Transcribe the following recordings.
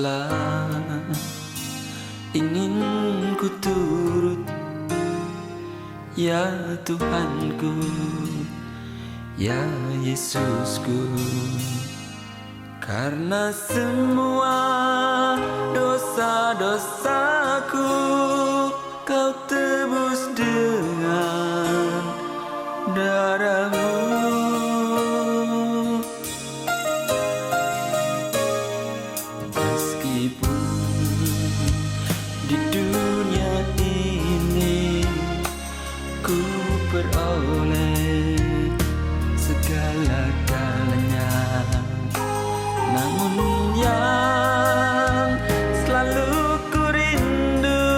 teruslah ingin ku turut, ya Tuhanku, ya Yesusku. Karena semua dosa-dosaku Kau tebus dengan darah-Mu. Meskipun di dunia ini ku peroleh segala-galanya, namun yang selalu ku rindu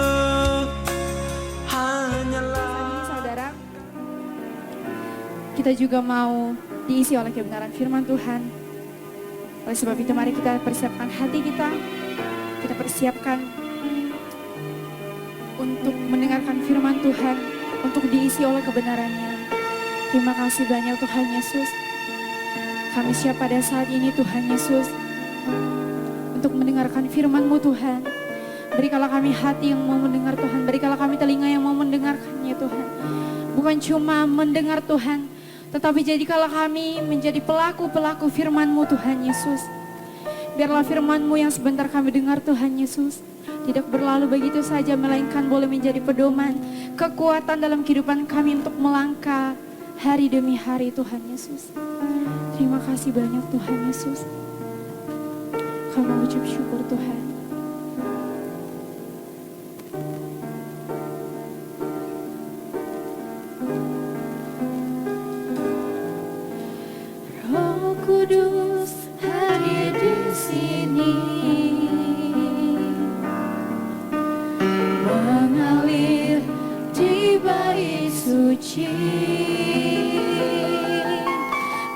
hanyalah. Saudara, kita juga mau diisi oleh kebenaran firman Tuhan. Oleh sebab itu mari kita persiapkan hati kita persiapkan untuk mendengarkan firman Tuhan, untuk diisi oleh kebenarannya. Terima kasih banyak Tuhan Yesus. Kami siap pada saat ini Tuhan Yesus untuk mendengarkan firman-Mu Tuhan. Berikanlah kami hati yang mau mendengar Tuhan. Berikanlah kami telinga yang mau mendengarkannya Tuhan. Bukan cuma mendengar Tuhan, tetapi jadikanlah kami menjadi pelaku-pelaku firman-Mu Tuhan Yesus. Biarlah firman-Mu yang sebentar kami dengar Tuhan Yesus tidak berlalu begitu saja, melainkan boleh menjadi pedoman, kekuatan dalam kehidupan kami untuk melangkah hari demi hari Tuhan Yesus. Terima kasih banyak Tuhan Yesus. Kami mengucap syukur Tuhan. Roh Kudus hadir di sini, mengalir di bait suci.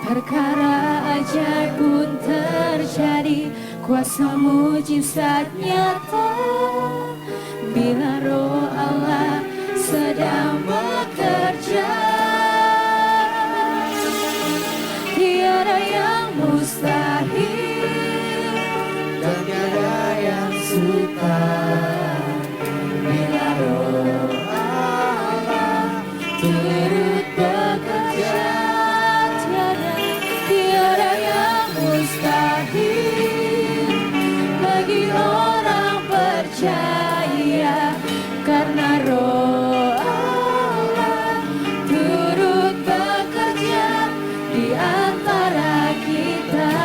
Perkara ajaib pun terjadi, kuasa mujizat nyata bila Roh Allah sedang bekerja. Tiada yang mustahil dan tiada yang sukar bila Roh Allah turut bekerja. Tiada yang mustahil bagi orang percaya, karena Roh Allah turut bekerja di antara kita.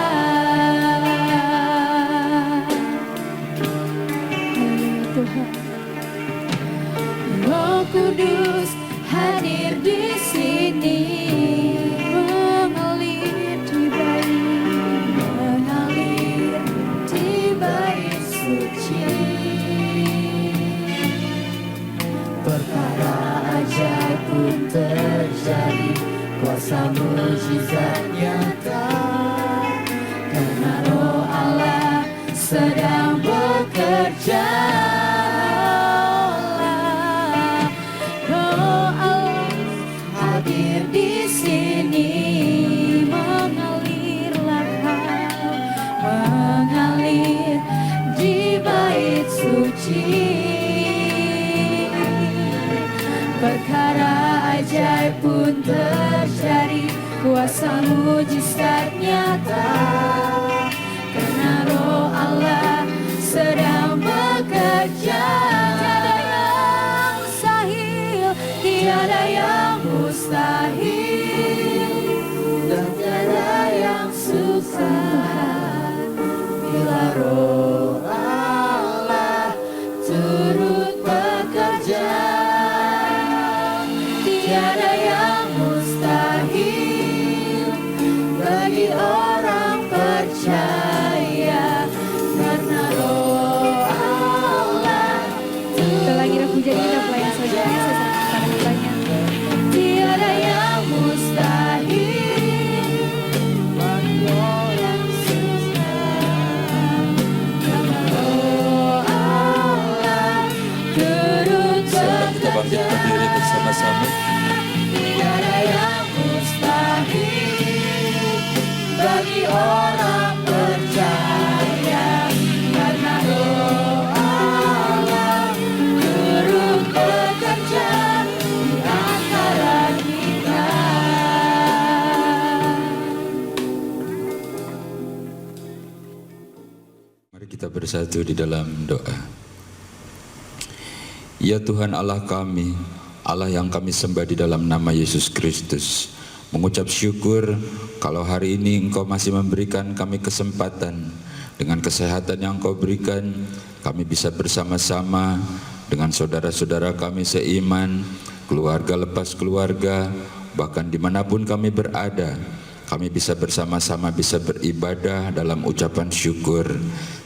Tuhan, Roh Kudus hadir di sini, mengalir di bait suci. Perkara ajaib pun terjadi, kuasa mujizat nyata, karena Roh Allah sedang bekerja. Roh Allah hadir di sini, mengalirlah Kau, mengalir di bait suci. Perkara ajaib pun terjadi, kuasa mujizat nyata, karena Roh Allah sedang bekerja. Tiada yang mustahil dan tiada yang sukar bila Roh Allah turut bekerja. Tiada yang mustahil bagi orang percaya, karena Roh Allah. Kita lagi puja kita pelayan saja. Tiada yang mustahil bagi orang susah, karena Roh Allah turut bekerja. Kita bangkit berdiri bersama-sama. Tiada yang mustahil bersatu di dalam doa. Ya Tuhan Allah kami, Allah yang kami sembah di dalam nama Yesus Kristus, mengucap syukur kalau hari ini Engkau masih memberikan kami kesempatan dengan kesehatan yang Engkau berikan, kami bisa bersama-sama dengan saudara-saudara kami seiman, keluarga lepas keluarga, bahkan dimanapun kami berada, kami bisa bersama-sama bisa beribadah dalam ucapan syukur.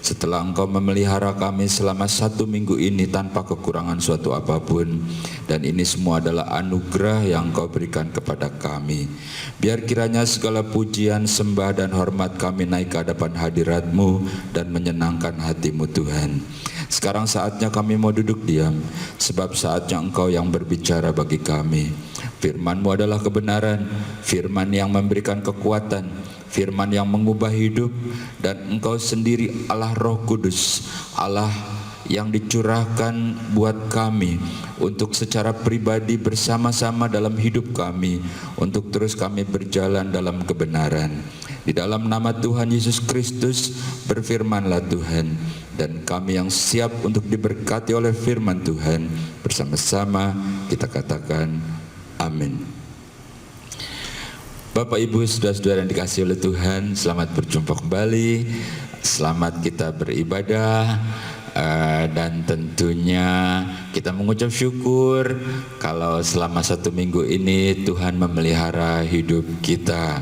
Setelah Engkau memelihara kami selama 1 minggu ini tanpa kekurangan suatu apapun, dan ini semua adalah anugerah yang Engkau berikan kepada kami. Biar kiranya segala pujian, sembah dan hormat kami naik ke hadapan hadirat-Mu dan menyenangkan hati-Mu Tuhan. Sekarang saatnya kami mau duduk diam, sebab saatnya Engkau yang berbicara bagi kami. Firman-Mu adalah kebenaran, firman yang memberikan kekuatan, firman yang mengubah hidup, dan Engkau sendiri Allah Roh Kudus, Allah yang dicurahkan buat kami untuk secara pribadi bersama-sama dalam hidup kami, untuk terus kami berjalan dalam kebenaran. Di dalam nama Tuhan Yesus Kristus, berfirmanlah Tuhan, dan kami yang siap untuk diberkati oleh firman Tuhan, bersama-sama kita katakan amin. Bapak Ibu saudara-saudara yang dikasihi oleh Tuhan, selamat berjumpa kembali, selamat kita beribadah, dan tentunya kita mengucap syukur kalau selama 1 minggu ini Tuhan memelihara hidup kita.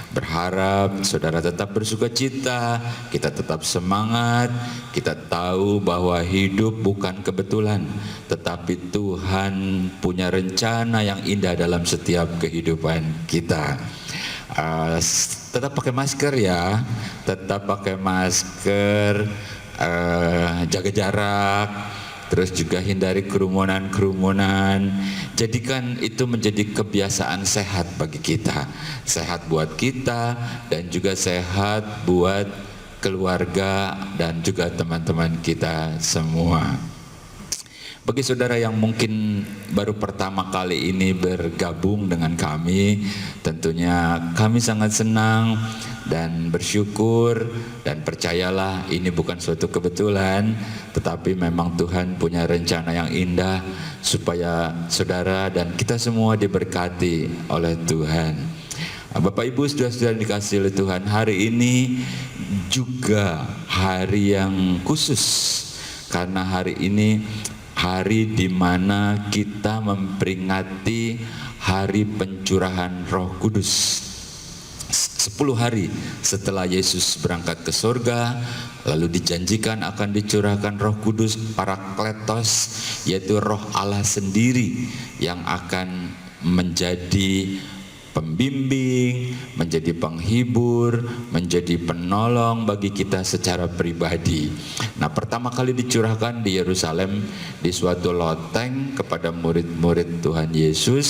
Berharap saudara tetap bersuka cita, kita tetap semangat, kita tahu bahwa hidup bukan kebetulan, tetapi Tuhan punya rencana yang indah dalam setiap kehidupan kita. Tetap pakai masker ya, tetap pakai masker, jaga jarak, terus juga hindari kerumunan-kerumunan. Jadikan itu menjadi kebiasaan sehat bagi kita, sehat buat kita dan juga sehat buat keluarga dan juga teman-teman kita semua. Bagi saudara yang mungkin baru pertama kali ini bergabung dengan kami, tentunya kami sangat senang dan bersyukur, dan percayalah ini bukan suatu kebetulan, tetapi memang Tuhan punya rencana yang indah supaya saudara dan kita semua diberkati oleh Tuhan. Bapak Ibu saudara-saudara yang dikasihi oleh Tuhan, hari ini juga hari yang khusus, karena hari ini hari di mana kita memperingati hari pencurahan Roh Kudus. 10 hari setelah Yesus berangkat ke surga, lalu dijanjikan akan dicurahkan Roh Kudus, Parakletos, yaitu Roh Allah sendiri yang akan menjadi pembimbing, menjadi penghibur, menjadi penolong bagi kita secara pribadi. Nah, pertama kali dicurahkan di Yerusalem di suatu loteng kepada murid-murid Tuhan Yesus,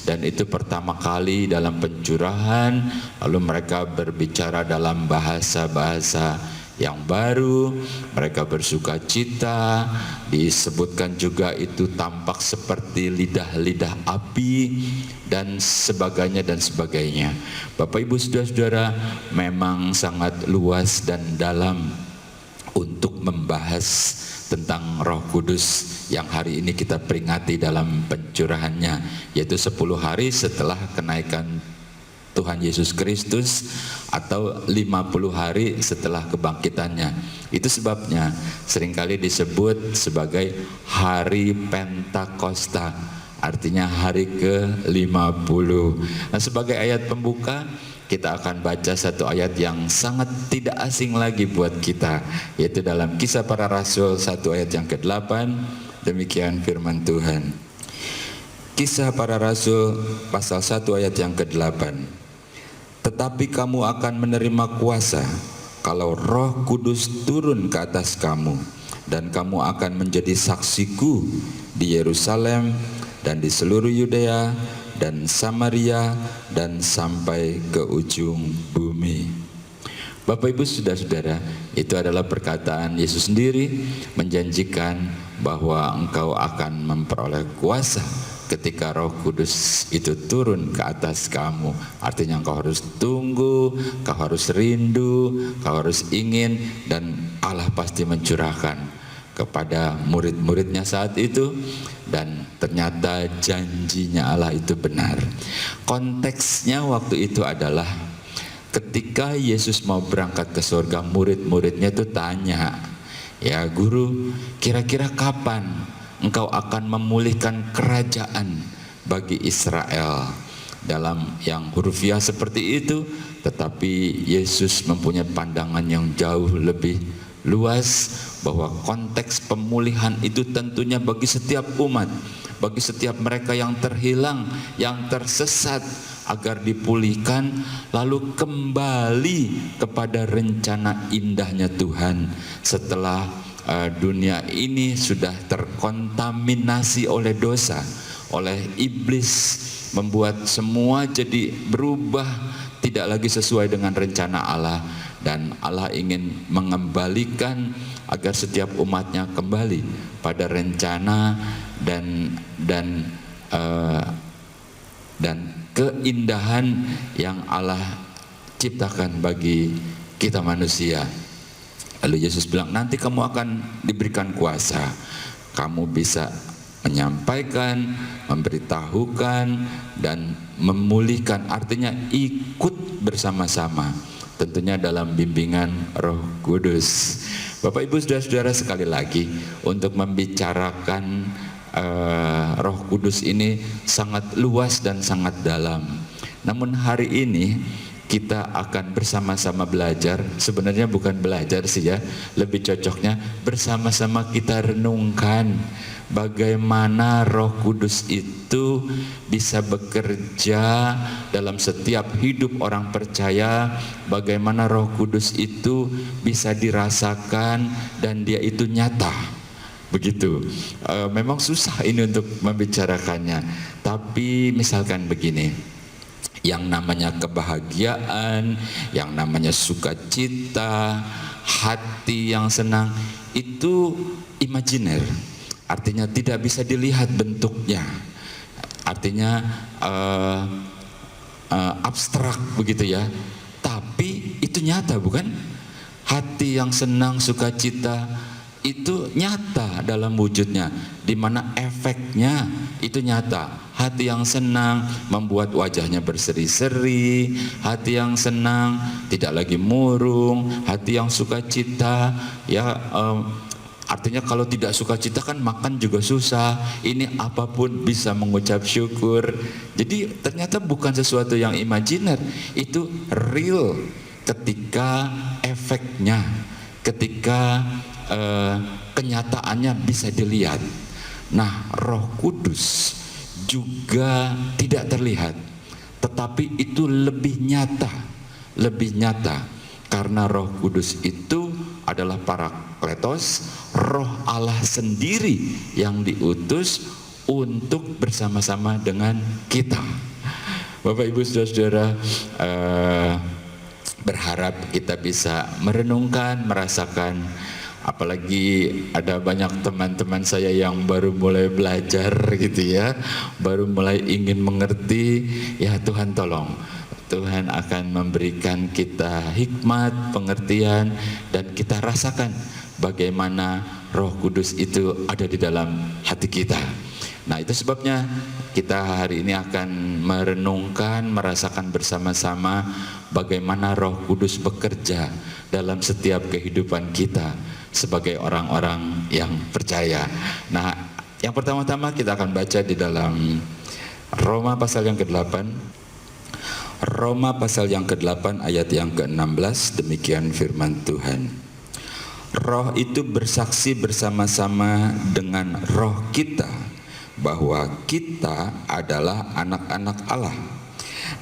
dan itu pertama kali dalam pencurahan, lalu mereka berbicara dalam bahasa-bahasa yang baru, mereka bersuka cita, disebutkan juga itu tampak seperti lidah-lidah api dan sebagainya dan sebagainya. Bapak Ibu saudara-saudara, memang sangat luas dan dalam untuk membahas tentang Roh Kudus yang hari ini kita peringati dalam pencurahannya, yaitu 10 hari setelah kenaikan Tuhan Yesus Kristus atau 50 hari setelah kebangkitannya. Itu sebabnya seringkali disebut sebagai hari Pentakosta, artinya hari ke-50. Nah, sebagai ayat pembuka kita akan baca satu ayat yang sangat tidak asing lagi buat kita, yaitu dalam Kisah Para Rasul 1 ayat yang ke-8. Demikian firman Tuhan. Kisah Para Rasul pasal 1 ayat yang ke-8. Tetapi kamu akan menerima kuasa kalau Roh Kudus turun ke atas kamu, dan kamu akan menjadi saksiku di Yerusalem dan di seluruh Yudea dan Samaria dan sampai ke ujung bumi. Bapak Ibu saudara-saudara, itu adalah perkataan Yesus sendiri menjanjikan bahwa engkau akan memperoleh kuasa ketika Roh Kudus itu turun ke atas kamu. Artinya kau harus tunggu, kau harus rindu, kau harus ingin, dan Allah pasti mencurahkan kepada murid-muridnya saat itu, dan ternyata janjinya Allah itu benar. Konteksnya waktu itu adalah ketika Yesus mau berangkat ke surga, murid-muridnya itu tanya, ya guru, kira-kira kapan engkau akan memulihkan kerajaan bagi Israel? Dalam yang hurufiah seperti itu, tetapi Yesus mempunyai pandangan yang jauh lebih luas, bahwa konteks pemulihan itu tentunya bagi setiap umat, bagi setiap mereka yang terhilang, yang tersesat, agar dipulihkan lalu kembali kepada rencana indahnya Tuhan setelah dunia ini sudah terkontaminasi oleh dosa, oleh iblis, membuat semua jadi berubah, tidak lagi sesuai dengan rencana Allah. Dan Allah ingin mengembalikan agar setiap umatnya kembali pada rencana dan keindahan yang Allah ciptakan bagi kita manusia. Lalu Yesus bilang, nanti kamu akan diberikan kuasa, kamu bisa menyampaikan, memberitahukan, dan memulihkan. Artinya ikut bersama-sama, tentunya dalam bimbingan Roh Kudus. Bapak Ibu saudara-saudara, sekali lagi untuk membicarakan Roh Kudus ini sangat luas dan sangat dalam. Namun hari ini kita akan bersama-sama belajar, sebenarnya bukan belajar sih ya, lebih cocoknya bersama-sama kita renungkan bagaimana Roh Kudus itu bisa bekerja dalam setiap hidup orang percaya, bagaimana Roh Kudus itu bisa dirasakan dan dia itu nyata. Begitu. Memang susah ini untuk membicarakannya, tapi misalkan begini, yang namanya kebahagiaan, yang namanya sukacita, hati yang senang, itu imajiner. Artinya tidak bisa dilihat bentuknya. Artinya abstrak begitu ya. Tapi itu nyata, bukan? Hati yang senang, sukacita itu nyata dalam wujudnya, di mana efeknya itu nyata. Hati yang senang membuat wajahnya berseri-seri, hati yang senang tidak lagi murung, hati yang sukacita ya artinya kalau tidak sukacita kan makan juga susah, ini apapun bisa mengucap syukur. Jadi ternyata bukan sesuatu yang imajiner, itu real ketika efeknya, ketika kenyataannya bisa dilihat. Nah, Roh Kudus juga tidak terlihat, tetapi itu lebih nyata karena Roh Kudus itu adalah Parakletos, Roh Allah sendiri yang diutus untuk bersama-sama dengan kita. Bapak Ibu saudara-saudara, berharap kita bisa merenungkan, merasakan. Apalagi ada banyak teman-teman saya yang baru mulai belajar gitu ya, baru mulai ingin mengerti. Ya Tuhan tolong, Tuhan akan memberikan kita hikmat, pengertian, dan kita rasakan bagaimana Roh Kudus itu ada di dalam hati kita. Nah, itu sebabnya kita hari ini akan merenungkan, merasakan bersama-sama bagaimana Roh Kudus bekerja dalam setiap kehidupan kita sebagai orang-orang yang percaya. Nah, yang pertama-tama kita akan baca di dalam Roma pasal yang ke-8. Roma pasal yang ke-8 ayat yang ke-16, demikian firman Tuhan. Roh itu bersaksi bersama-sama dengan roh kita bahwa kita adalah anak-anak Allah.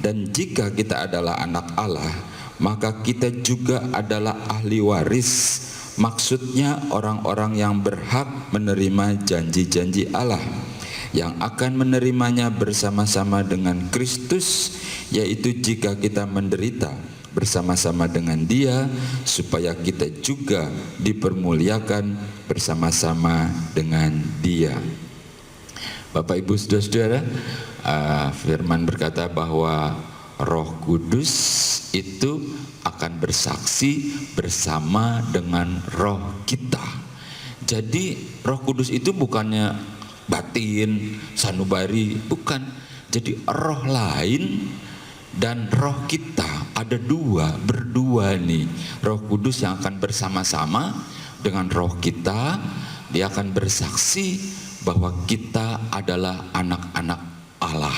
Dan jika kita adalah anak Allah, maka kita juga adalah ahli waris. Maksudnya orang-orang yang berhak menerima janji-janji Allah, yang akan menerimanya bersama-sama dengan Kristus, yaitu jika kita menderita bersama-sama dengan Dia, supaya kita juga dipermuliakan bersama-sama dengan Dia. Bapak Ibu Saudara-saudara, firman berkata bahwa Roh Kudus itu akan bersaksi bersama dengan roh kita. Jadi Roh Kudus itu bukannya batin, sanubari, bukan. Jadi roh lain dan roh kita ada berdua nih. Roh Kudus yang akan bersama-sama dengan roh kita, dia akan bersaksi bahwa kita adalah anak-anak Allah.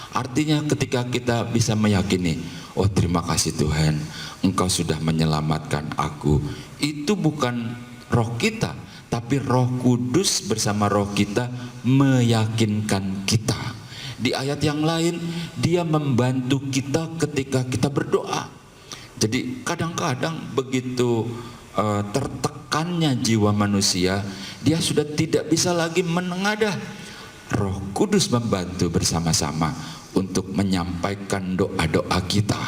Artinya ketika kita bisa meyakini, oh terima kasih Tuhan, Engkau sudah menyelamatkan aku. Itu bukan roh kita, tapi Roh Kudus bersama roh kita meyakinkan kita. Di ayat yang lain, dia membantu kita ketika kita berdoa. Jadi kadang-kadang begitu tertekannya jiwa manusia, dia sudah tidak bisa lagi menengadah. Roh Kudus membantu bersama-sama untuk menyampaikan doa-doa kita.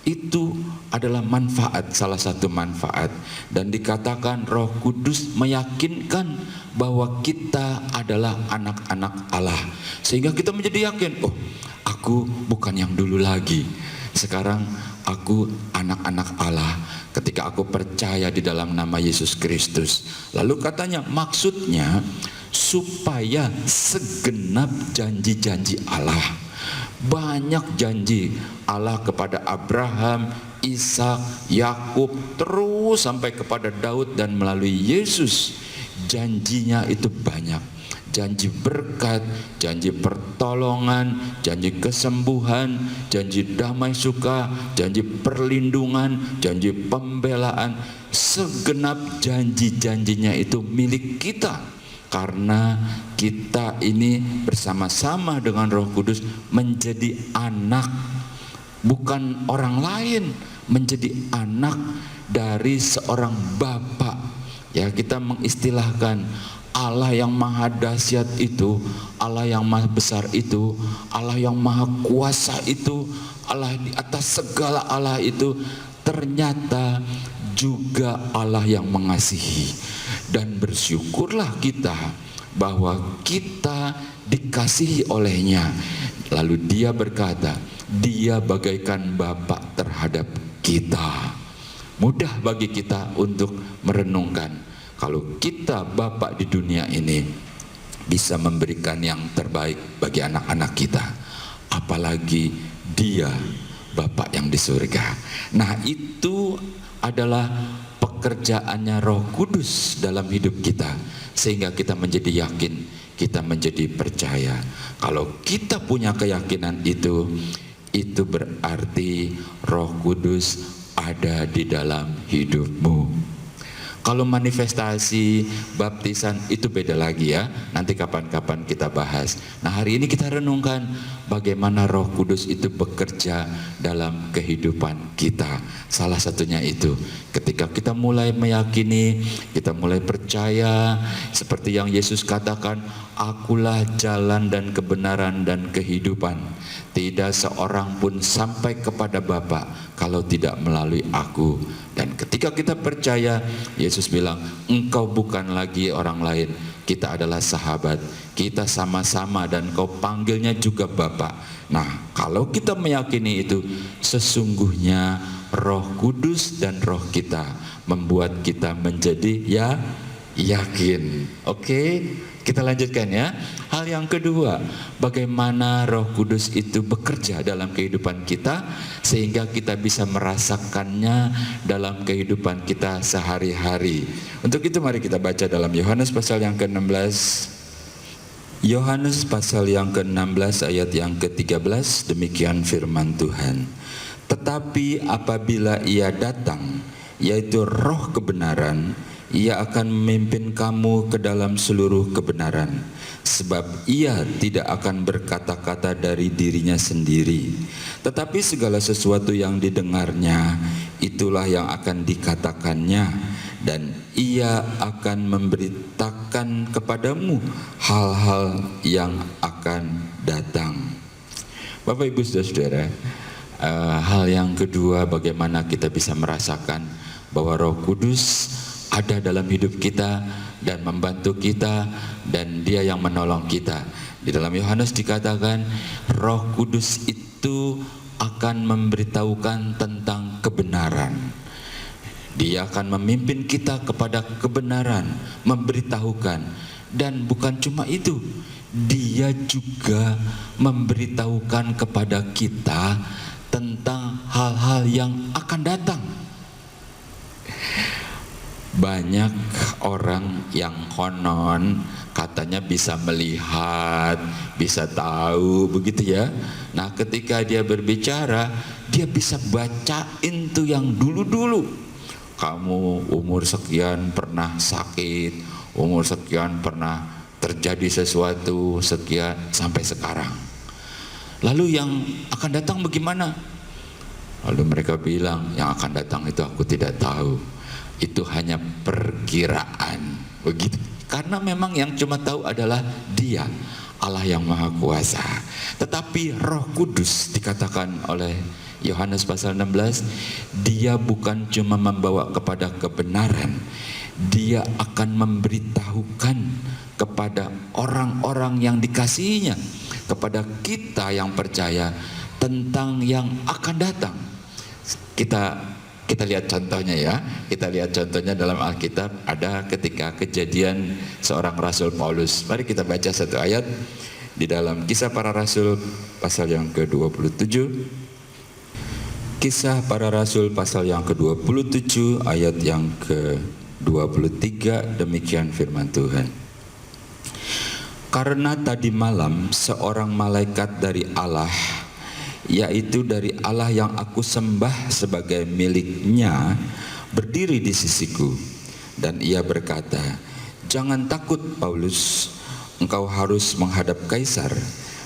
Itu adalah manfaat, salah satu manfaat. Dan dikatakan Roh Kudus meyakinkan bahwa kita adalah anak-anak Allah. Sehingga kita menjadi yakin, oh aku bukan yang dulu lagi. Sekarang aku anak-anak Allah ketika aku percaya di dalam nama Yesus Kristus. Lalu katanya maksudnya supaya segenap janji-janji Allah. Banyak janji Allah kepada Abraham, Ishak, Yakub, terus sampai kepada Daud dan melalui Yesus. Janjinya itu banyak. Janji berkat, janji pertolongan, janji kesembuhan, janji damai suka, janji perlindungan, janji pembelaan. Segenap janji-janjinya itu milik kita. Karena kita ini bersama-sama dengan Roh Kudus menjadi anak, bukan orang lain, menjadi anak dari seorang Bapa. Ya, kita mengistilahkan Allah yang maha dahsyat itu, Allah yang maha besar itu, Allah yang maha kuasa itu, Allah di atas segala Allah itu, ternyata juga Allah yang mengasihi. Dan bersyukurlah kita bahwa kita dikasihi olehnya. Lalu dia berkata, dia bagaikan Bapa terhadap kita. Mudah bagi kita untuk merenungkan, kalau kita Bapa di dunia ini bisa memberikan yang terbaik bagi anak-anak kita, apalagi dia Bapa yang di surga. Nah, itu adalah pekerjaannya Roh Kudus dalam hidup kita, sehingga kita menjadi yakin, kita menjadi percaya. Kalau kita punya keyakinan itu berarti Roh Kudus ada di dalam hidupmu. Kalau manifestasi baptisan itu beda lagi ya. Nanti kapan-kapan kita bahas. Nah, hari ini kita renungkan bagaimana Roh Kudus itu bekerja dalam kehidupan kita. Salah satunya itu ketika kita mulai meyakini, kita mulai percaya, seperti yang Yesus katakan, akulah jalan dan kebenaran dan kehidupan. Tidak seorang pun sampai kepada Bapa kalau tidak melalui aku. Dan ketika kita percaya, Yesus bilang, engkau bukan lagi orang lain, kita adalah sahabat, kita sama-sama dan kau panggilnya juga Bapa. Nah, kalau kita meyakini itu, sesungguhnya Roh Kudus dan roh kita membuat kita menjadi yakin. Oke, kita lanjutkan ya. Hal yang kedua, bagaimana Roh Kudus itu bekerja dalam kehidupan kita sehingga kita bisa merasakannya dalam kehidupan kita sehari-hari. Untuk itu mari kita baca dalam Yohanes pasal yang ke-16. Yohanes pasal yang ke-16 ayat yang ke-13, demikian firman Tuhan. Tetapi apabila Ia datang, yaitu Roh kebenaran, Ia akan memimpin kamu ke dalam seluruh kebenaran, sebab Ia tidak akan berkata-kata dari dirinya sendiri, tetapi segala sesuatu yang didengarnya, itulah yang akan dikatakannya, dan Ia akan memberitakan kepadamu hal-hal yang akan datang. Bapak Ibu Saudara, hal yang kedua, bagaimana kita bisa merasakan bahwa Roh Kudus ada dalam hidup kita dan membantu kita, dan Dia yang menolong kita. Di dalam Yohanes dikatakan Roh Kudus itu akan memberitahukan tentang kebenaran. Dia akan memimpin kita kepada kebenaran, memberitahukan. Dan bukan cuma itu, Dia juga memberitahukan kepada kita tentang hal-hal yang akan datang. Banyak orang yang konon katanya bisa melihat, bisa tahu, begitu ya. Nah, ketika dia berbicara, dia bisa bacain tuh yang dulu-dulu. Kamu umur sekian pernah sakit, umur sekian pernah terjadi sesuatu, sekian sampai sekarang. Lalu yang akan datang bagaimana? Lalu mereka bilang, yang akan datang itu aku tidak tahu. Itu hanya perkiraan, begitu. Karena memang yang cuma tahu adalah Dia, Allah yang Maha Kuasa. Tetapi Roh Kudus dikatakan oleh Yohanes pasal 16, Dia bukan cuma membawa kepada kebenaran, Dia akan memberitahukan kepada orang-orang yang dikasihinya, kepada kita yang percaya tentang yang akan datang. Kita lihat contohnya ya. Kita lihat contohnya dalam Alkitab. Ada ketika kejadian seorang Rasul Paulus. Mari kita baca satu ayat di dalam Kisah Para Rasul pasal yang ke-27. Kisah Para Rasul pasal yang ke-27 ayat yang ke-23. Demikian firman Tuhan. Karena tadi malam seorang malaikat dari Allah, yaitu dari Allah yang aku sembah sebagai miliknya, berdiri di sisiku. Dan ia berkata, jangan takut Paulus, engkau harus menghadap Kaisar.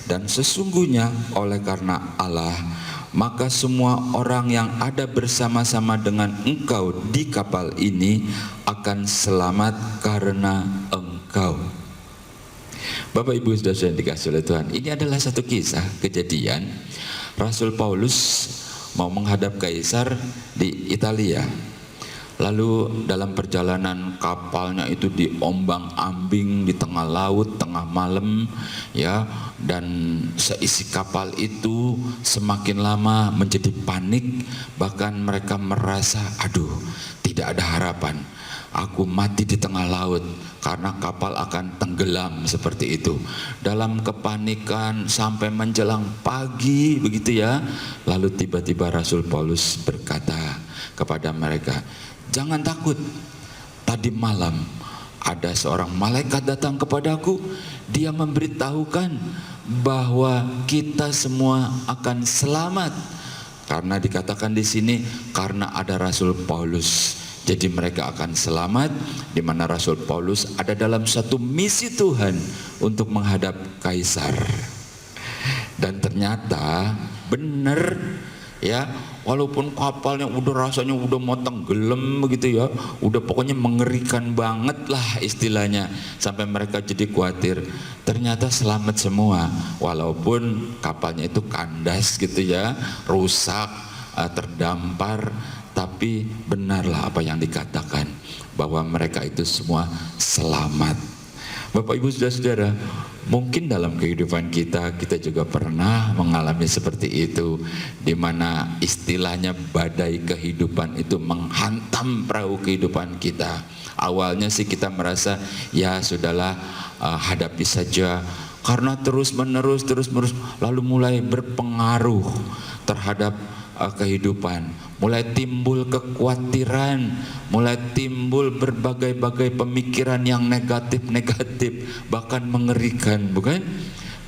Dan sesungguhnya oleh karena Allah, maka semua orang yang ada bersama-sama dengan engkau di kapal ini akan selamat karena engkau. Bapak Ibu Saudara yang dikasihi oleh Tuhan, ini adalah satu kisah kejadian Rasul Paulus mau menghadap Kaisar di Italia. Lalu dalam perjalanan kapalnya itu diombang-ambing di tengah laut, tengah malam ya, dan seisi kapal itu semakin lama menjadi panik. Bahkan mereka merasa, aduh, tidak ada harapan. Aku mati di tengah laut karena kapal akan tenggelam, seperti itu. Dalam kepanikan sampai menjelang pagi, begitu ya. Lalu tiba-tiba Rasul Paulus berkata kepada mereka, jangan takut. Tadi malam ada seorang malaikat datang kepadaku. Dia memberitahukan bahwa kita semua akan selamat. Karena dikatakan di sini karena ada Rasul Paulus. Jadi mereka akan selamat, di mana Rasul Paulus ada dalam satu misi Tuhan untuk menghadap Kaisar. Dan ternyata benar ya, walaupun kapalnya udah rasanya udah mau tenggelam begitu ya, udah pokoknya mengerikan banget lah istilahnya, sampai mereka jadi khawatir. Ternyata selamat semua, walaupun kapalnya itu kandas gitu ya, rusak, terdampar. Tapi benarlah apa yang dikatakan, bahwa mereka itu semua selamat. Bapak Ibu Saudara-saudara, mungkin dalam kehidupan kita juga pernah mengalami seperti itu, di mana istilahnya badai kehidupan itu menghantam perahu kehidupan kita. Awalnya sih kita merasa ya sudahlah, hadapi saja, karena terus menerus lalu mulai berpengaruh terhadap kehidupan, mulai timbul kekhawatiran, mulai timbul berbagai-bagai pemikiran yang negatif, bahkan mengerikan, bukan?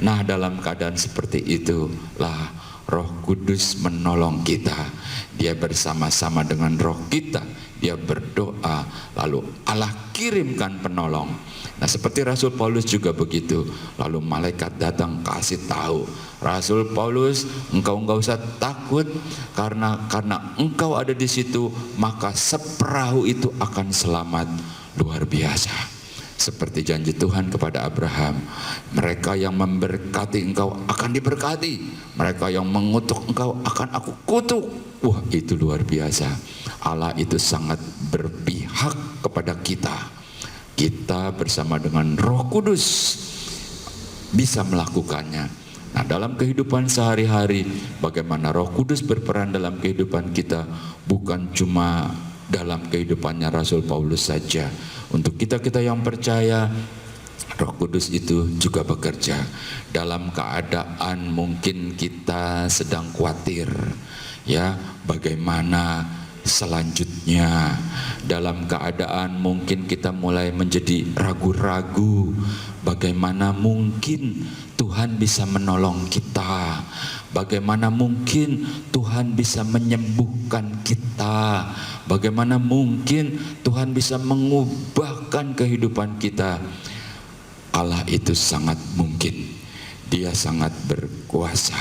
Nah, dalam keadaan seperti itulah Roh Kudus menolong kita. Dia bersama-sama dengan roh kita, dia berdoa, lalu Allah kirimkan penolong. Nah, seperti Rasul Paulus juga begitu. Lalu malaikat datang kasih tahu, Rasul Paulus, engkau enggak usah takut, karena engkau ada di situ, maka seperahu itu akan selamat. Luar biasa. Seperti janji Tuhan kepada Abraham, mereka yang memberkati engkau akan diberkati, mereka yang mengutuk engkau akan aku kutuk. Wah, itu luar biasa. Allah itu sangat berpihak kepada kita. Kita bersama dengan Roh Kudus bisa melakukannya. Nah, dalam kehidupan sehari-hari, bagaimana Roh Kudus berperan dalam kehidupan kita, bukan cuma dalam kehidupannya Rasul Paulus saja. Untuk kita-kita yang percaya, Roh Kudus itu juga bekerja dalam keadaan mungkin kita sedang khawatir, ya, bagaimana selanjutnya, dalam keadaan mungkin kita mulai menjadi ragu-ragu, bagaimana mungkin Tuhan bisa menolong kita, bagaimana mungkin Tuhan bisa menyembuhkan kita, bagaimana mungkin Tuhan bisa mengubahkan kehidupan kita. Allah itu sangat mungkin, Dia sangat berkuasa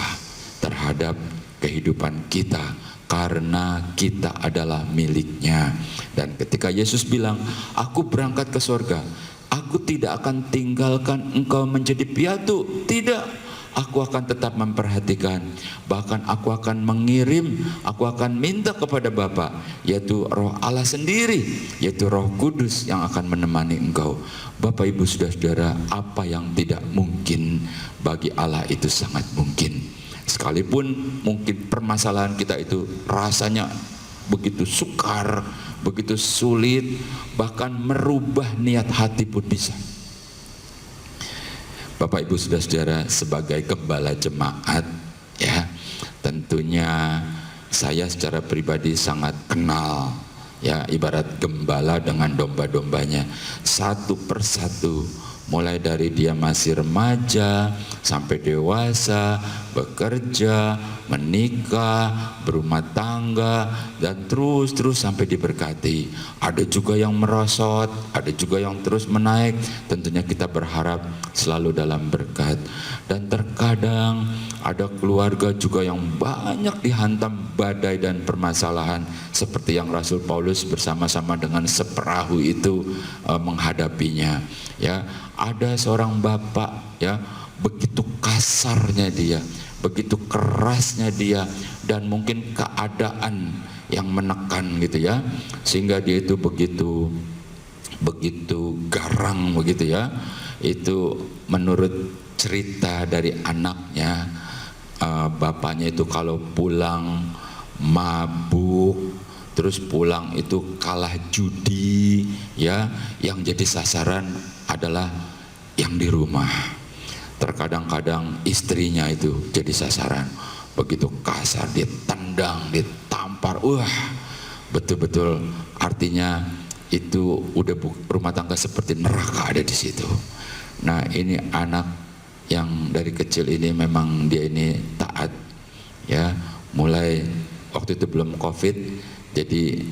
terhadap kehidupan kita, karena kita adalah miliknya. Dan ketika Yesus bilang, aku berangkat ke sorga, aku tidak akan tinggalkan engkau menjadi piatu. Tidak, aku akan tetap memperhatikan. Bahkan aku akan mengirim, aku akan minta kepada Bapa, yaitu Roh Allah sendiri, yaitu Roh Kudus yang akan menemani engkau. Bapak, Ibu, Saudara-saudara, apa yang tidak mungkin bagi Allah itu sangat mungkin. Sekalipun mungkin permasalahan kita itu rasanya begitu sukar, begitu sulit, bahkan merubah niat hati pun bisa. Bapak, Ibu, Saudara-saudara, sebagai gembala jemaat, ya, tentunya saya secara pribadi sangat kenal, ya, ibarat gembala dengan domba-dombanya, satu persatu, mulai dari dia masih remaja sampai dewasa, bekerja, menikah, berumah tangga, dan terus sampai diberkati. Ada juga yang merosot, ada juga yang terus menaik. Tentunya kita berharap selalu dalam berkat. Dan terkadang ada keluarga juga yang banyak dihantam badai dan permasalahan, seperti yang Rasul Paulus bersama-sama dengan seperahu itu menghadapinya. Ya, ada seorang bapak, ya, begitu kasarnya dia, begitu kerasnya dia, dan mungkin keadaan yang menekan gitu ya, sehingga dia itu begitu garang begitu ya. Itu menurut cerita dari anaknya, bapaknya itu kalau pulang mabuk, terus pulang itu kalah judi, ya, yang jadi sasaran adalah yang di rumah. Terkadang-kadang istrinya itu jadi sasaran, begitu kasar, ditendang, ditampar, betul-betul artinya itu udah rumah tangga seperti neraka ada di situ. Nah, ini anak yang dari kecil ini memang dia ini taat, ya, mulai waktu itu belum COVID, jadi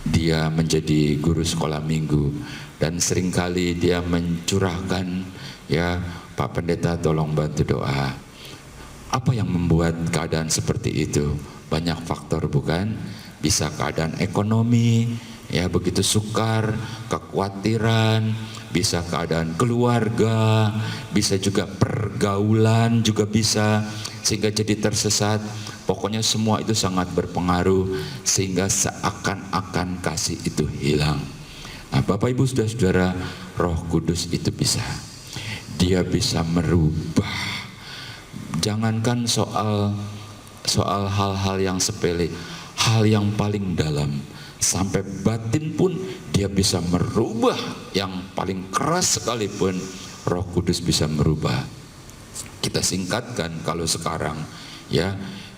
dia menjadi guru sekolah minggu, dan seringkali dia mencurahkan, ya, Pak Pendeta tolong bantu doa. Apa yang membuat keadaan seperti itu? Banyak faktor, bukan? Bisa keadaan ekonomi, ya, begitu sukar, kekhawatiran, bisa keadaan keluarga, bisa juga pergaulan juga bisa, sehingga jadi tersesat. Pokoknya semua itu sangat berpengaruh sehingga seakan-akan kasih itu hilang. Nah, Bapak, Ibu, Saudara-saudara, Roh Kudus itu bisa. Dia bisa merubah. Jangankan soal hal-hal yang sepele, hal yang paling dalam, sampai batin pun dia bisa merubah. Yang paling keras sekalipun Roh Kudus bisa merubah. Kita singkatkan, kalau sekarang, ya,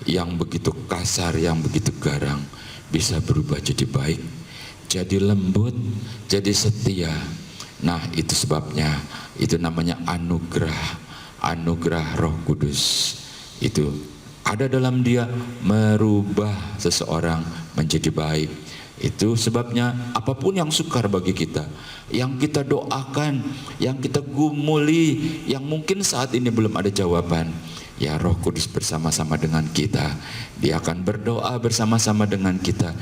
yang begitu kasar, yang begitu garang bisa berubah jadi baik, jadi lembut, jadi setia. Nah, itu sebabnya, itu namanya anugerah Roh Kudus. Itu ada dalam dia merubah seseorang menjadi baik. Itu sebabnya apapun yang sukar bagi kita, yang kita doakan, yang kita gumuli, yang mungkin saat ini belum ada jawaban, ya, Roh Kudus bersama-sama dengan kita. Dia akan berdoa bersama-sama dengan kita.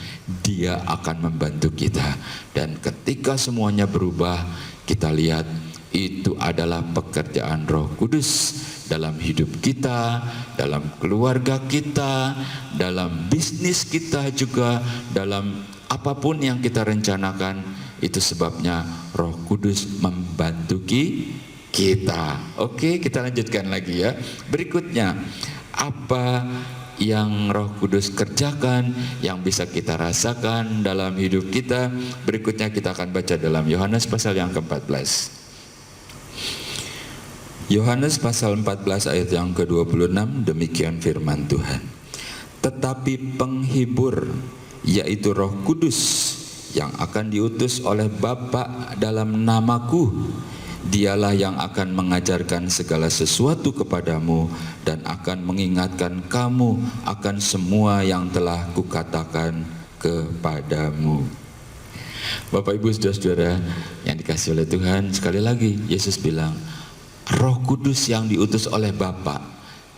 Dia akan membantu kita. Dan ketika semuanya berubah, kita lihat itu adalah pekerjaan Roh Kudus dalam hidup kita, dalam keluarga kita, dalam bisnis kita juga, dalam apapun yang kita rencanakan. Itu sebabnya Roh Kudus membantu kita. Oke, kita lanjutkan lagi ya. Berikutnya, apa yang Roh Kudus kerjakan, yang bisa kita rasakan dalam hidup kita? Berikutnya kita akan baca dalam Yohanes pasal yang ke-14. Yohanes pasal 14 ayat yang ke-26, demikian firman Tuhan. Tetapi penghibur, yaitu Roh Kudus, yang akan diutus oleh Bapa dalam namaku, Dialah yang akan mengajarkan segala sesuatu kepadamu dan akan mengingatkan kamu akan semua yang telah kukatakan kepadamu. Bapak Ibu saudara-saudara yang dikasihi oleh Tuhan, sekali lagi Yesus bilang, Roh Kudus yang diutus oleh Bapa.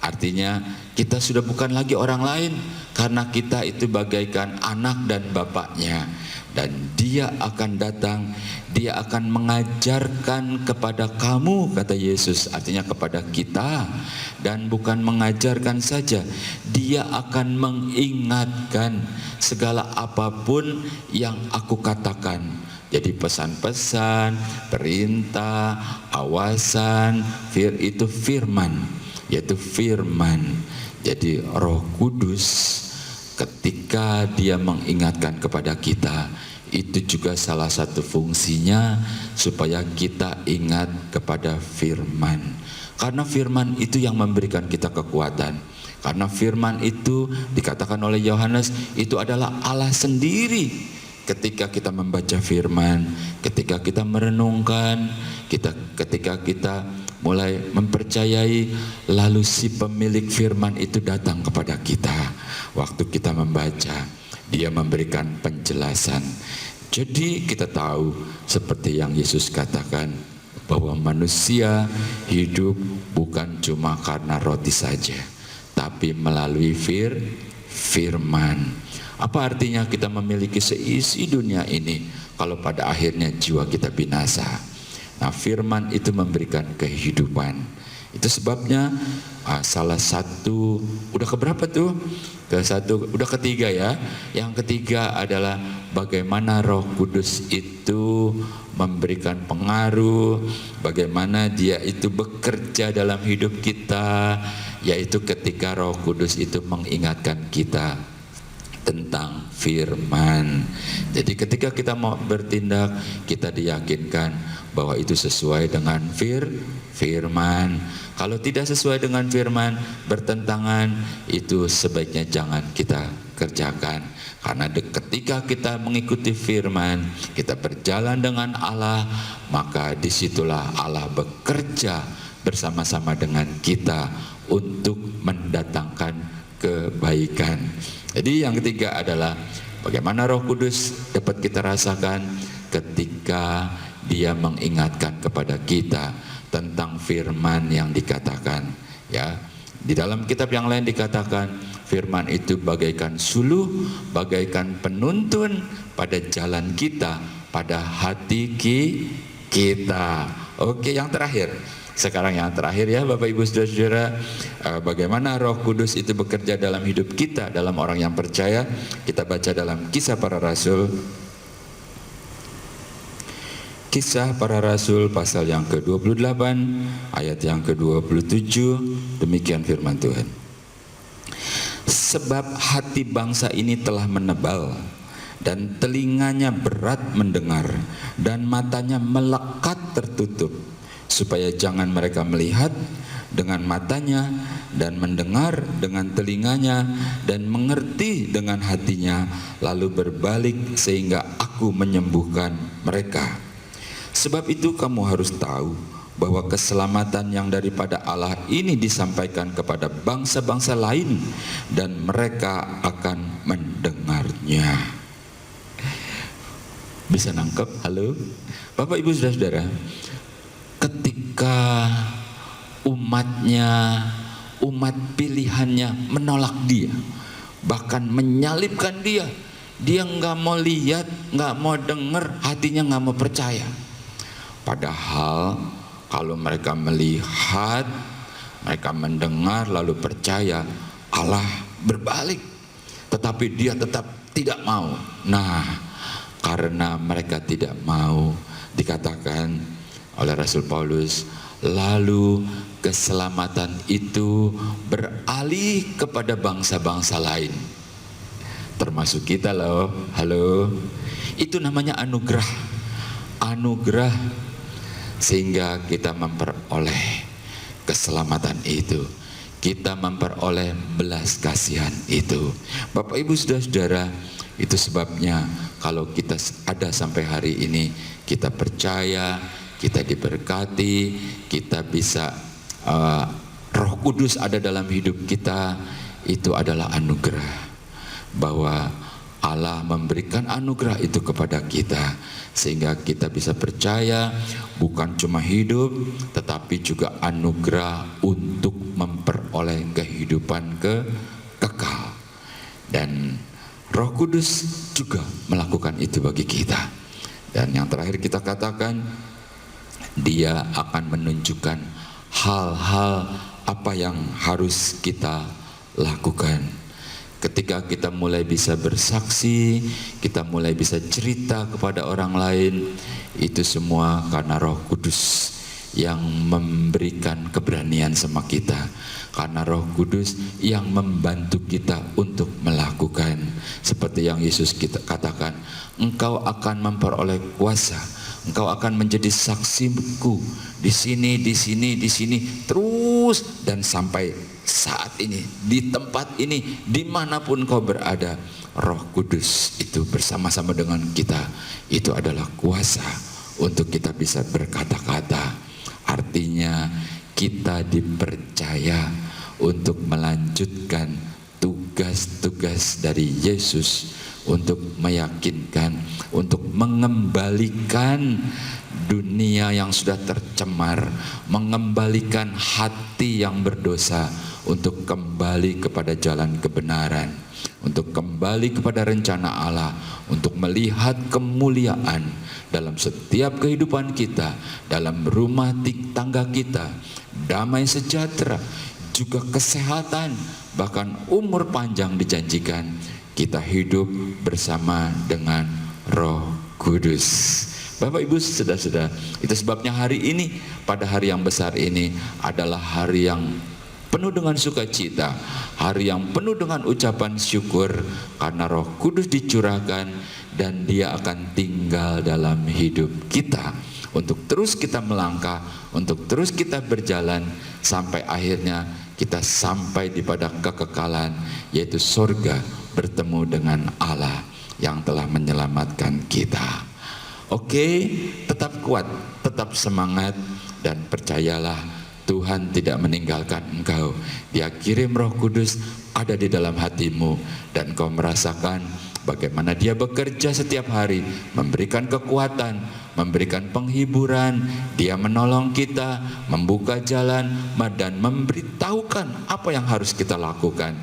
Artinya kita sudah bukan lagi orang lain, karena kita itu bagaikan anak dan bapaknya. Dan Dia akan datang, Dia akan mengajarkan kepada kamu, kata Yesus, artinya kepada kita. Dan bukan mengajarkan saja, Dia akan mengingatkan segala apapun yang aku katakan. Jadi pesan-pesan, perintah, awasan, itu firman, yaitu firman. Jadi Roh Kudus ketika Dia mengingatkan kepada kita, itu juga salah satu fungsinya supaya kita ingat kepada firman. Karena firman itu yang memberikan kita kekuatan. Karena firman itu dikatakan oleh Yohanes, itu adalah Allah sendiri. Ketika kita membaca firman, ketika kita merenungkan, ketika kita mulai mempercayai, lalu si pemilik firman itu datang kepada kita. Waktu kita membaca, Dia memberikan penjelasan. Jadi kita tahu seperti yang Yesus katakan, bahwa manusia hidup bukan cuma karena roti saja, tapi melalui firman. Apa artinya kita memiliki seisi dunia ini kalau pada akhirnya jiwa kita binasa? Nah, firman itu memberikan kehidupan. Itu sebabnya salah satu, udah keberapa tuh? Udah ketiga ya. Yang ketiga adalah bagaimana Roh Kudus itu memberikan pengaruh, bagaimana Dia itu bekerja dalam hidup kita, yaitu ketika Roh Kudus itu mengingatkan kita tentang firman. Jadi ketika kita mau bertindak, kita diyakinkan bahwa itu sesuai dengan firman. Kalau tidak sesuai dengan firman, bertentangan, itu sebaiknya jangan kita kerjakan. Karena ketika kita mengikuti firman, kita berjalan dengan Allah, maka disitulah Allah bekerja bersama-sama dengan kita untuk mendatangkan kebaikan. Jadi yang ketiga adalah bagaimana Roh Kudus dapat kita rasakan ketika Dia mengingatkan kepada kita tentang firman yang dikatakan. Ya, di dalam kitab yang lain dikatakan firman itu bagaikan suluh, bagaikan penuntun pada jalan kita, pada hati kita. Oke, yang terakhir. Sekarang yang terakhir ya Bapak Ibu Saudara-saudara, bagaimana Roh Kudus itu bekerja dalam hidup kita, dalam orang yang percaya. Kita baca dalam Kisah Para Rasul. Kisah Para Rasul pasal yang ke-28 ayat yang ke-27, demikian firman Tuhan. Sebab hati bangsa ini telah menebal, dan telinganya berat mendengar, dan matanya melekat tertutup, supaya jangan mereka melihat dengan matanya, dan mendengar dengan telinganya, dan mengerti dengan hatinya, lalu berbalik sehingga aku menyembuhkan mereka. Sebab itu kamu harus tahu bahwa keselamatan yang daripada Allah ini disampaikan kepada bangsa-bangsa lain, dan mereka akan mendengarnya. Bisa nangkep? Halo? Bapak Ibu Saudara-saudara, ketika umat pilihannya menolak Dia, bahkan menyalibkan Dia, Dia nggak mau lihat, nggak mau dengar, hatinya nggak mau percaya. Padahal kalau mereka melihat, mereka mendengar lalu percaya, Allah berbalik, tetapi Dia tetap tidak mau. Nah, karena mereka tidak mau, dikatakan oleh Rasul Paulus, lalu keselamatan itu beralih kepada bangsa-bangsa lain, termasuk kita loh. Halo, itu namanya anugerah. Anugerah sehingga kita memperoleh keselamatan itu, kita memperoleh belas kasihan itu. Bapak Ibu saudara-saudara, itu sebabnya kalau kita ada sampai hari ini, kita percaya, kita diberkati, kita bisa Roh Kudus ada dalam hidup kita, itu adalah anugerah. Bahwa Allah memberikan anugerah itu kepada kita, sehingga kita bisa percaya bukan cuma hidup, tetapi juga anugerah untuk memperoleh kehidupan kekal. Dan Roh Kudus juga melakukan itu bagi kita. Dan yang terakhir kita katakan, Dia akan menunjukkan hal-hal apa yang harus kita lakukan. Ketika kita mulai bisa bersaksi, kita mulai bisa cerita kepada orang lain, itu semua karena Roh Kudus yang memberikan keberanian sama kita, karena Roh Kudus yang membantu kita untuk melakukan. Seperti yang Yesus kita katakan, engkau akan memperoleh kuasa, engkau akan menjadi saksiku di sini, di sini, di sini, terus dan sampai saat ini, di tempat ini, dimanapun kau berada. Roh Kudus itu bersama-sama dengan kita, itu adalah kuasa untuk kita bisa berkata-kata. Artinya kita dipercaya untuk melanjutkan tugas-tugas dari Yesus, untuk meyakinkan, untuk mengembalikan dunia yang sudah tercemar, mengembalikan hati yang berdosa untuk kembali kepada jalan kebenaran, untuk kembali kepada rencana Allah, untuk melihat kemuliaan dalam setiap kehidupan kita, dalam rumah tangga kita, damai sejahtera, juga kesehatan, bahkan umur panjang dijanjikan. Kita hidup bersama dengan Roh Kudus. Bapak Ibu saudara-saudara, itu sebabnya hari ini, pada hari yang besar ini adalah hari yang penuh dengan sukacita, hari yang penuh dengan ucapan syukur, karena Roh Kudus dicurahkan dan Dia akan tinggal dalam hidup kita, untuk terus kita melangkah, untuk terus kita berjalan sampai akhirnya kita sampai di pada kekekalan, yaitu surga, bertemu dengan Allah yang telah menyelamatkan kita. Oke, tetap kuat, tetap semangat, dan percayalah Tuhan tidak meninggalkan engkau. Dia kirim Roh Kudus ada di dalam hatimu, dan kau merasakan bagaimana Dia bekerja setiap hari, memberikan kekuatan, memberikan penghiburan. Dia menolong kita, membuka jalan, dan memberitahukan apa yang harus kita lakukan.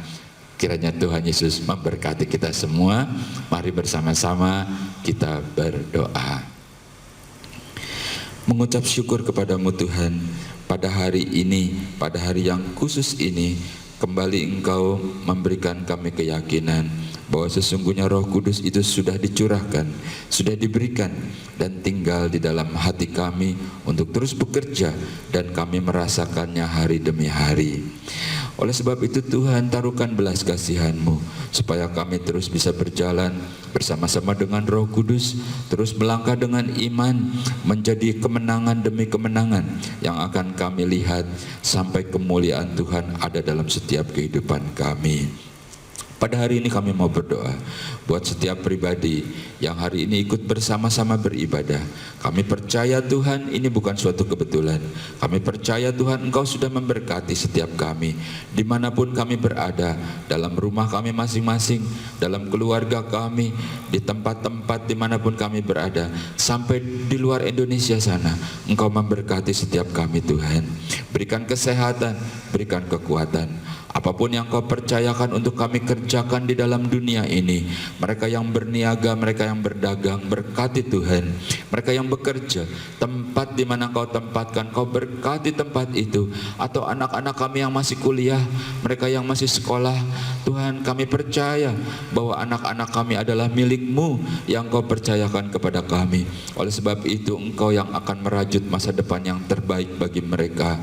Kiranya Tuhan Yesus memberkati kita semua. Mari bersama-sama kita berdoa. Mengucap syukur kepadamu Tuhan, pada hari ini, pada hari yang khusus ini, kembali Engkau memberikan kami keyakinan bahwa sesungguhnya Roh Kudus itu sudah dicurahkan, sudah diberikan, dan tinggal di dalam hati kami untuk terus bekerja, dan kami merasakannya hari demi hari. Oleh sebab itu Tuhan, taruhkan belas kasihan-Mu supaya kami terus bisa berjalan bersama-sama dengan Roh Kudus, terus melangkah dengan iman, menjadi kemenangan demi kemenangan yang akan kami lihat sampai kemuliaan Tuhan ada dalam setiap kehidupan kami. Pada hari ini kami mau berdoa buat setiap pribadi yang hari ini ikut bersama-sama beribadah. Kami percaya Tuhan, ini bukan suatu kebetulan. Kami percaya Tuhan, Engkau sudah memberkati setiap kami dimanapun kami berada, dalam rumah kami masing-masing, dalam keluarga kami, di tempat-tempat dimanapun kami berada, sampai di luar Indonesia sana. Engkau memberkati setiap kami Tuhan. Berikan kesehatan, berikan kekuatan. Apapun yang Kau percayakan untuk kami kerjakan di dalam dunia ini, mereka yang berniaga, mereka yang berdagang, berkati Tuhan. Mereka yang bekerja, tempat di mana Kau tempatkan, Kau berkati tempat itu. Atau anak-anak kami yang masih kuliah, mereka yang masih sekolah, Tuhan, kami percaya bahwa anak-anak kami adalah milik-Mu yang Kau percayakan kepada kami. Oleh sebab itu Engkau yang akan merajut masa depan yang terbaik bagi mereka.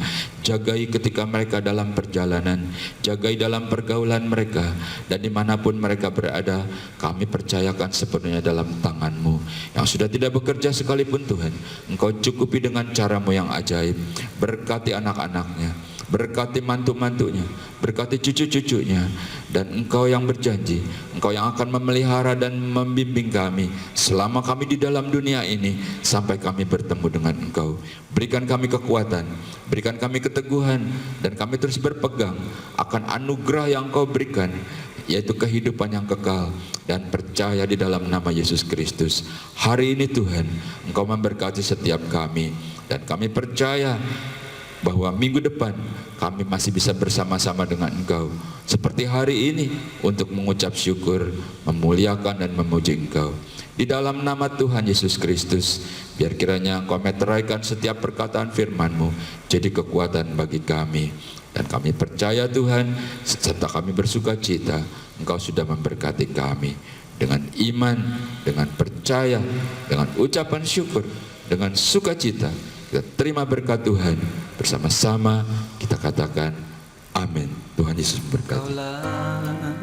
Jagai ketika mereka dalam perjalanan, jagai dalam pergaulan mereka, dan dimanapun mereka berada, kami percayakan sepenuhnya dalam tangan-Mu. Yang sudah tidak bekerja sekalipun Tuhan, Engkau cukupi dengan cara-Mu yang ajaib. Berkati anak-anaknya, berkati mantu-mantunya, berkati cucu-cucunya, dan Engkau yang berjanji, Engkau yang akan memelihara dan membimbing kami selama kami di dalam dunia ini sampai kami bertemu dengan Engkau. Berikan kami kekuatan, berikan kami keteguhan, dan kami terus berpegang akan anugerah yang Engkau berikan, yaitu kehidupan yang kekal, dan percaya di dalam nama Yesus Kristus. Hari ini Tuhan, Engkau memberkati setiap kami, dan kami percaya bahwa minggu depan kami masih bisa bersama-sama dengan Engkau seperti hari ini untuk mengucap syukur, memuliakan dan memuji Engkau. Di dalam nama Tuhan Yesus Kristus, biar kiranya Engkau meteraikan setiap perkataan firman-Mu jadi kekuatan bagi kami. Dan kami percaya Tuhan, serta kami bersuka cita, Engkau sudah memberkati kami dengan iman, dengan percaya, dengan ucapan syukur, dengan sukacita. Kita terima berkat Tuhan, bersama-sama kita katakan amin. Tuhan Yesus memberkati. Kaulah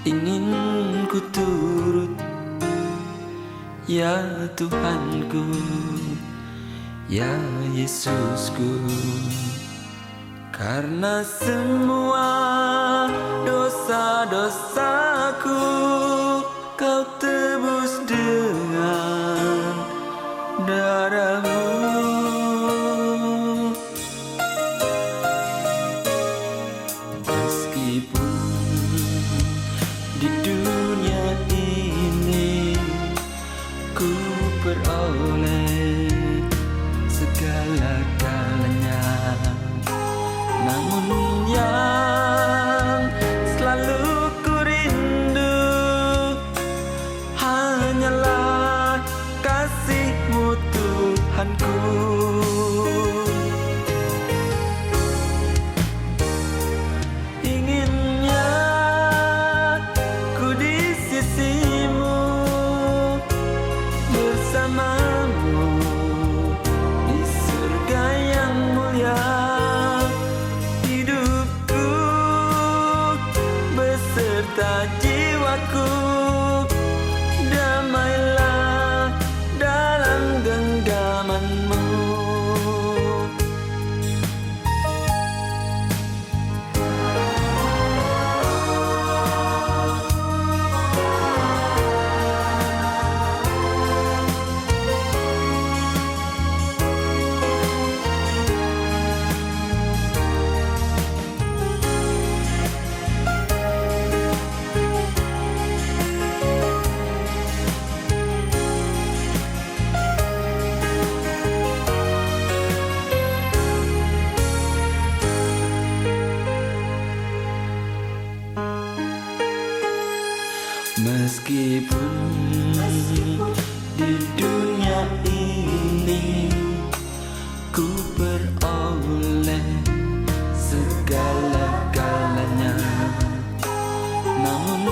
ingin ku turut, ya Tuhanku, ya Yesusku, karena semua dosa-dosaku Kau tebus dengan darah-Mu. Meskipun di dunia ini ku peroleh segala-galanya, namun yang selalu ku rindu hanyalah kasih-Mu Tuhanku. Inginnya ku di sisi-Mu, bersama-Mu di surga yang mulia. Hidupku beserta jiwaku damailah dalam genggaman-Mu. Meskipun di dunia ini ku peroleh segala-galanya, namun